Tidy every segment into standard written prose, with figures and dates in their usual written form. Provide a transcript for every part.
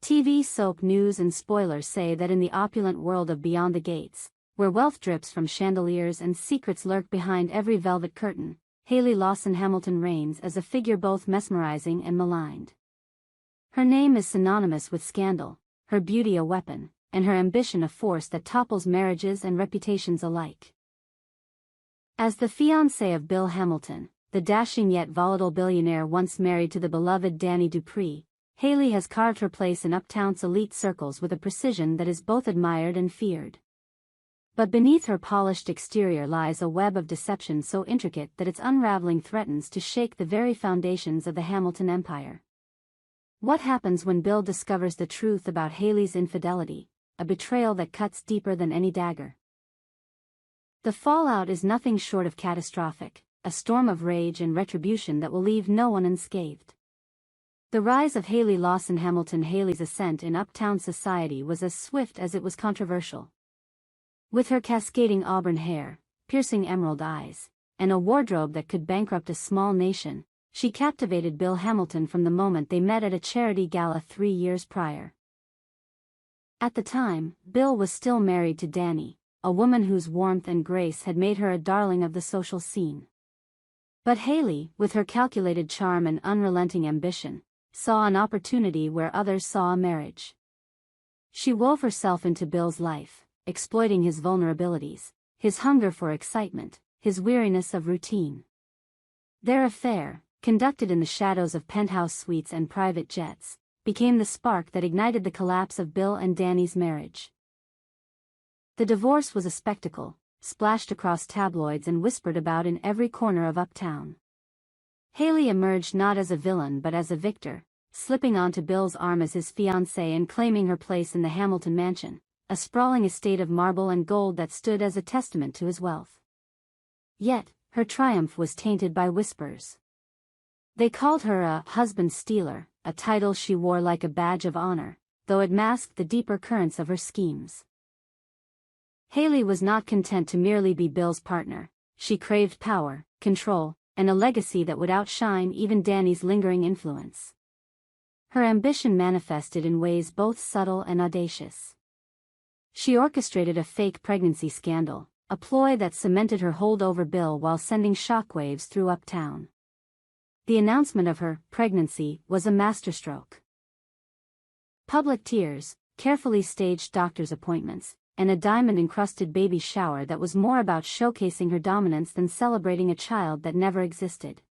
TV soap news and spoilers say that in the opulent world of Beyond the Gates, where wealth drips from chandeliers and secrets lurk behind every velvet curtain, Hailey Lawson Hamilton reigns as a figure both mesmerizing and maligned. Her name is synonymous with scandal, her beauty a weapon, and her ambition a force that topples marriages and reputations alike. As the fiancée of Bill Hamilton, the dashing yet volatile billionaire once married to the beloved Danny Dupree, Hailey has carved her place in Uptown's elite circles with a precision that is both admired and feared. But beneath her polished exterior lies a web of deception so intricate that its unraveling threatens to shake the very foundations of the Hamilton empire. What happens when Bill discovers the truth about Hailey's infidelity, a betrayal that cuts deeper than any dagger? The fallout is nothing short of catastrophic, a storm of rage and retribution that will leave no one unscathed. The rise of Hailey Lawson Hamilton. Hailey's ascent in Uptown society was as swift as it was controversial. With her cascading auburn hair, piercing emerald eyes, and a wardrobe that could bankrupt a small nation, she captivated Bill Hamilton from the moment they met at a charity gala 3 years prior. At the time, Bill was still married to Danny, a woman whose warmth and grace had made her a darling of the social scene. But Hailey, with her calculated charm and unrelenting ambition, saw an opportunity where others saw a marriage. She wove herself into Bill's life, exploiting his vulnerabilities, his hunger for excitement, his weariness of routine. Their affair, conducted in the shadows of penthouse suites and private jets, became the spark that ignited the collapse of Bill and Danny's marriage. The divorce was a spectacle, splashed across tabloids and whispered about in every corner of Uptown. Hailey emerged not as a villain but as a victor, slipping onto Bill's arm as his fiancée and claiming her place in the Hamilton mansion, a sprawling estate of marble and gold that stood as a testament to his wealth. Yet, her triumph was tainted by whispers. They called her a husband stealer, a title she wore like a badge of honor, though it masked the deeper currents of her schemes. Hailey was not content to merely be Bill's partner. She craved power, control, and a legacy that would outshine even Danny's lingering influence. Her ambition manifested in ways both subtle and audacious. She orchestrated a fake pregnancy scandal, a ploy that cemented her hold over Bill while sending shockwaves through Uptown. The announcement of her pregnancy was a masterstroke. Public tears, carefully staged doctor's appointments, and a diamond-encrusted baby shower that was more about showcasing her dominance than celebrating a child that never existed.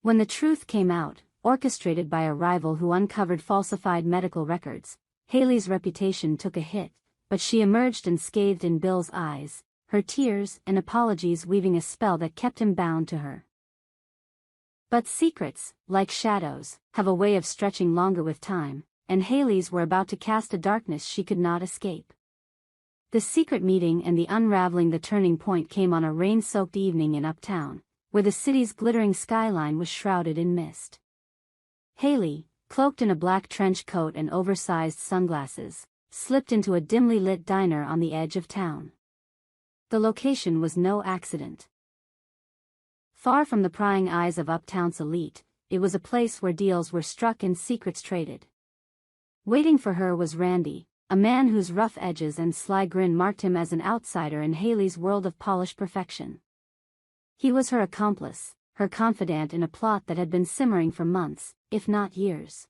When the truth came out, orchestrated by a rival who uncovered falsified medical records, Hailey's reputation took a hit, but she emerged unscathed in Bill's eyes, her tears and apologies weaving a spell that kept him bound to her. But secrets, like shadows, have a way of stretching longer with time, and Hailey's were about to cast a darkness she could not escape. The secret meeting and the unraveling. The turning point came on a rain-soaked evening in Uptown, where the city's glittering skyline was shrouded in mist. Hailey, cloaked in a black trench coat and oversized sunglasses, slipped into a dimly lit diner on the edge of town. The location was no accident. Far from the prying eyes of Uptown's elite, it was a place where deals were struck and secrets traded. Waiting for her was Randy, a man whose rough edges and sly grin marked him as an outsider in Hailey's world of polished perfection. He was her accomplice, her confidant in a plot that had been simmering for months, if not years.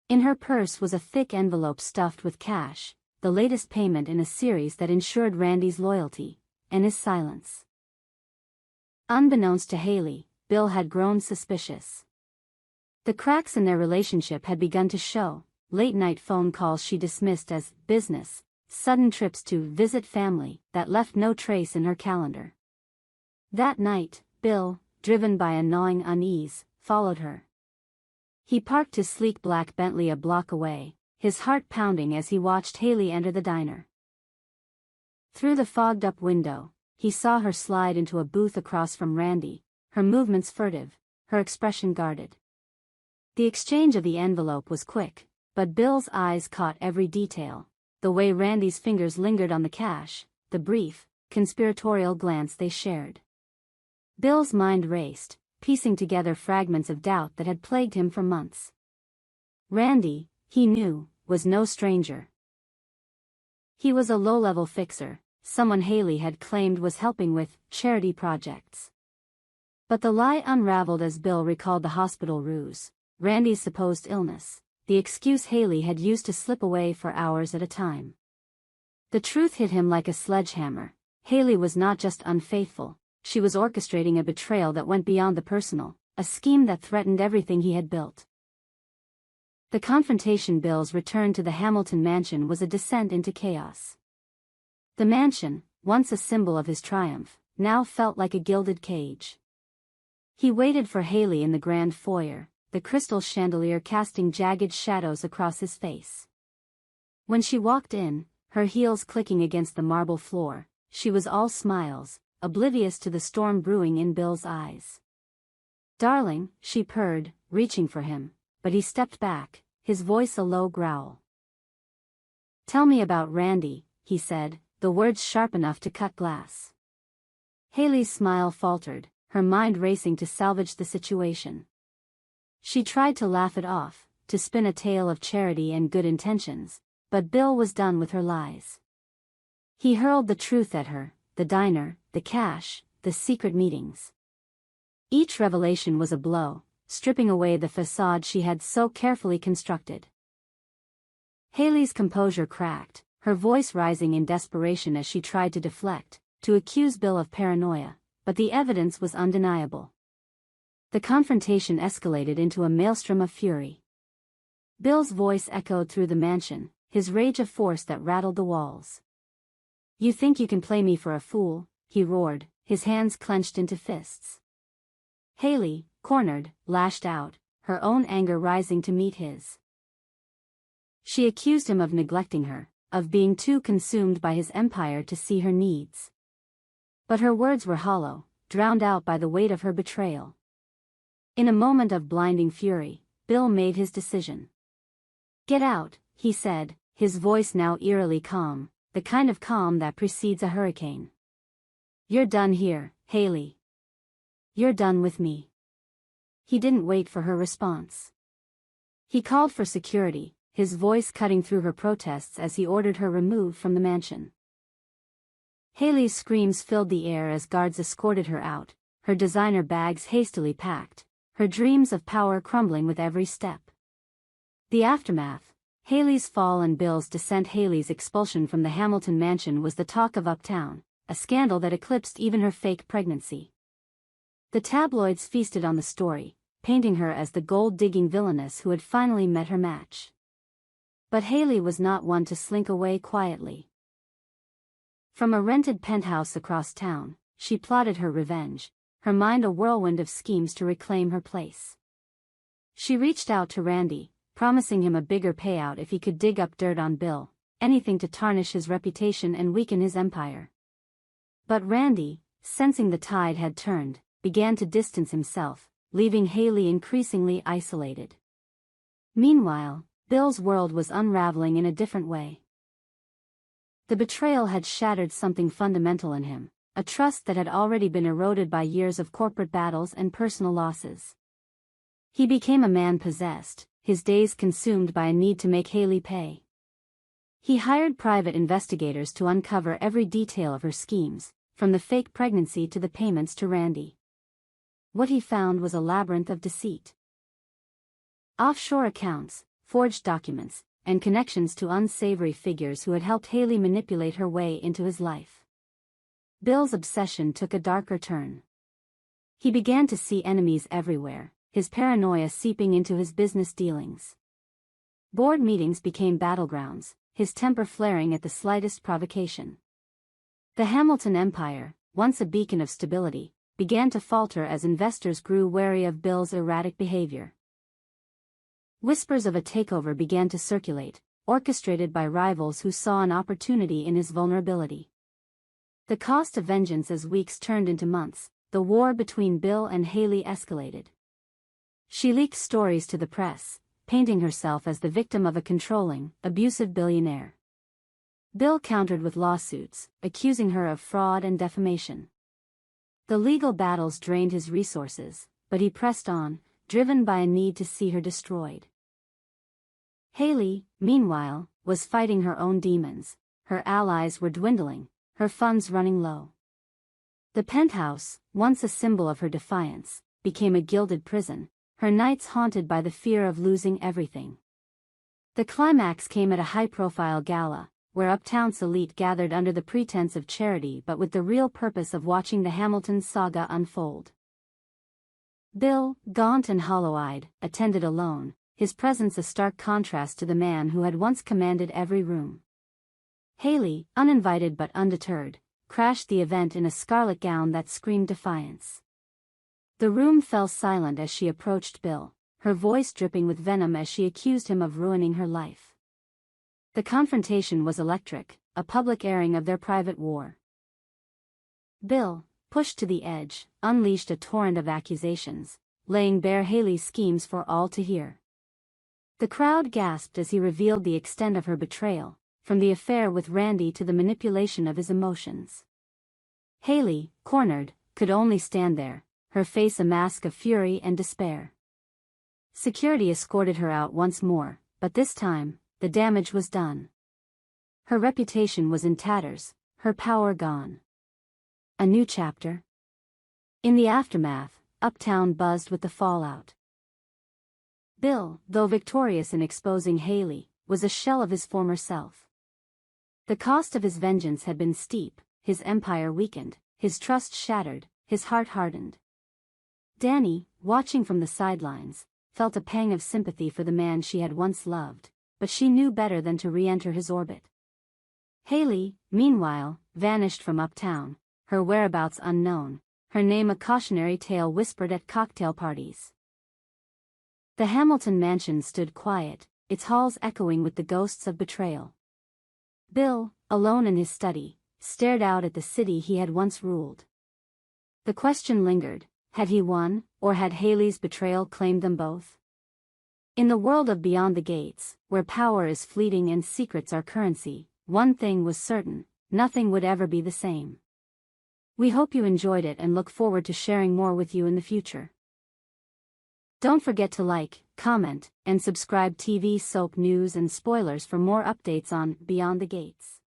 In her purse was a thick envelope stuffed with cash, the latest payment in a series that ensured Randy's loyalty, and his silence. Unbeknownst to Hailey, Bill had grown suspicious. The cracks in their relationship had begun to show. Late-night phone calls she dismissed as business, sudden trips to visit family that left no trace in her calendar. That night, Bill, driven by a gnawing unease, followed her. He parked his sleek black Bentley a block away, his heart pounding as he watched Hailey enter the diner. Through the fogged-up window, he saw her slide into a booth across from Randy, her movements furtive, her expression guarded. The exchange of the envelope was quick, but Bill's eyes caught every detail, the way Randy's fingers lingered on the cash, the brief, conspiratorial glance they shared. Bill's mind raced, piecing together fragments of doubt that had plagued him for months. Randy, he knew, was no stranger. He was a low-level fixer, someone Haley had claimed was helping with charity projects. But the lie unraveled as Bill recalled the hospital ruse, Randy's supposed illness, the excuse Haley had used to slip away for hours at a time. The truth hit him like a sledgehammer. Haley was not just unfaithful, she was orchestrating a betrayal that went beyond the personal, a scheme that threatened everything he had built. The confrontation Bill's return to the Hamilton mansion was a descent into chaos. The mansion, once a symbol of his triumph, now felt like a gilded cage. He waited for Haley in the grand foyer, the crystal chandelier casting jagged shadows across his face. When she walked in, her heels clicking against the marble floor, she was all smiles, oblivious to the storm brewing in Bill's eyes. "Darling," she purred, reaching for him, but he stepped back, his voice a low growl. "Tell me about Randy," he said, the words sharp enough to cut glass. Haley's smile faltered, her mind racing to salvage the situation. She tried to laugh it off, to spin a tale of charity and good intentions, but Bill was done with her lies. He hurled the truth at her, the diner, the cash, the secret meetings. Each revelation was a blow, stripping away the facade she had so carefully constructed. Haley's composure cracked, her voice rising in desperation as she tried to deflect, to accuse Bill of paranoia, but the evidence was undeniable. The confrontation escalated into a maelstrom of fury. Bill's voice echoed through the mansion, his rage a force that rattled the walls. "You think you can play me for a fool?" he roared, his hands clenched into fists. Haley, cornered, lashed out, her own anger rising to meet his. She accused him of neglecting her, of being too consumed by his empire to see her needs. But her words were hollow, drowned out by the weight of her betrayal. In a moment of blinding fury, Bill made his decision. "Get out," he said, his voice now eerily calm, the kind of calm that precedes a hurricane. "You're done here, Haley. You're done with me." He didn't wait for her response. He called for security, his voice cutting through her protests as he ordered her removed from the mansion. Haley's screams filled the air as guards escorted her out, her designer bags hastily packed, her dreams of power crumbling with every step. The aftermath, Haley's fall and Bill's descent. Haley's expulsion from the Hamilton mansion was the talk of Uptown, a scandal that eclipsed even her fake pregnancy. The tabloids feasted on the story, painting her as the gold-digging villainess who had finally met her match. But Haley was not one to slink away quietly. From a rented penthouse across town, she plotted her revenge, her mind a whirlwind of schemes to reclaim her place. She reached out to Randy, promising him a bigger payout if he could dig up dirt on Bill, anything to tarnish his reputation and weaken his empire. But Randy, sensing the tide had turned, began to distance himself, leaving Haley increasingly isolated. Meanwhile, Bill's world was unraveling in a different way. The betrayal had shattered something fundamental in him, a trust that had already been eroded by years of corporate battles and personal losses. He became a man possessed, his days consumed by a need to make Haley pay. He hired private investigators to uncover every detail of her schemes, from the fake pregnancy to the payments to Randy. What he found was a labyrinth of deceit. Offshore accounts, forged documents, and connections to unsavory figures who had helped Haley manipulate her way into his life. Bill's obsession took a darker turn. He began to see enemies everywhere, his paranoia seeping into his business dealings. Board meetings became battlegrounds, his temper flaring at the slightest provocation. The Hamilton empire, once a beacon of stability, began to falter as investors grew wary of Bill's erratic behavior. Whispers of a takeover began to circulate, orchestrated by rivals who saw an opportunity in his vulnerability. The cost of vengeance as weeks turned into months, the war between Bill and Haley escalated. She leaked stories to the press, painting herself as the victim of a controlling, abusive billionaire. Bill countered with lawsuits, accusing her of fraud and defamation. The legal battles drained his resources, but he pressed on, driven by a need to see her destroyed. Haley, meanwhile, was fighting her own demons. Her allies were dwindling, her funds running low. The penthouse, once a symbol of her defiance, became a gilded prison, her nights haunted by the fear of losing everything. The climax came at a high-profile gala, where Uptown's elite gathered under the pretense of charity but with the real purpose of watching the Hamilton saga unfold. Bill, gaunt and hollow-eyed, attended alone, his presence a stark contrast to the man who had once commanded every room. Haley, uninvited but undeterred, crashed the event in a scarlet gown that screamed defiance. The room fell silent as she approached Bill, her voice dripping with venom as she accused him of ruining her life. The confrontation was electric, a public airing of their private war. Bill, pushed to the edge, unleashed a torrent of accusations, laying bare Haley's schemes for all to hear. The crowd gasped as he revealed the extent of her betrayal, from the affair with Randy to the manipulation of his emotions. Haley, cornered, could only stand there, her face a mask of fury and despair. Security escorted her out once more, but this time, the damage was done. Her reputation was in tatters, her power gone. A new chapter? In the aftermath, Uptown buzzed with the fallout. Bill, though victorious in exposing Haley, was a shell of his former self. The cost of his vengeance had been steep, his empire weakened, his trust shattered, his heart hardened. Danny, watching from the sidelines, felt a pang of sympathy for the man she had once loved, but she knew better than to re-enter his orbit. Haley, meanwhile, vanished from Uptown, her whereabouts unknown, her name a cautionary tale whispered at cocktail parties. The Hamilton mansion stood quiet, its halls echoing with the ghosts of betrayal. Bill, alone in his study, stared out at the city he had once ruled. The question lingered, had he won, or had Haley's betrayal claimed them both? In the world of Beyond the Gates, where power is fleeting and secrets are currency, one thing was certain, nothing would ever be the same. We hope you enjoyed it and look forward to sharing more with you in the future. Don't forget to like, comment, and subscribe TV soap news and spoilers for more updates on Beyond the Gates.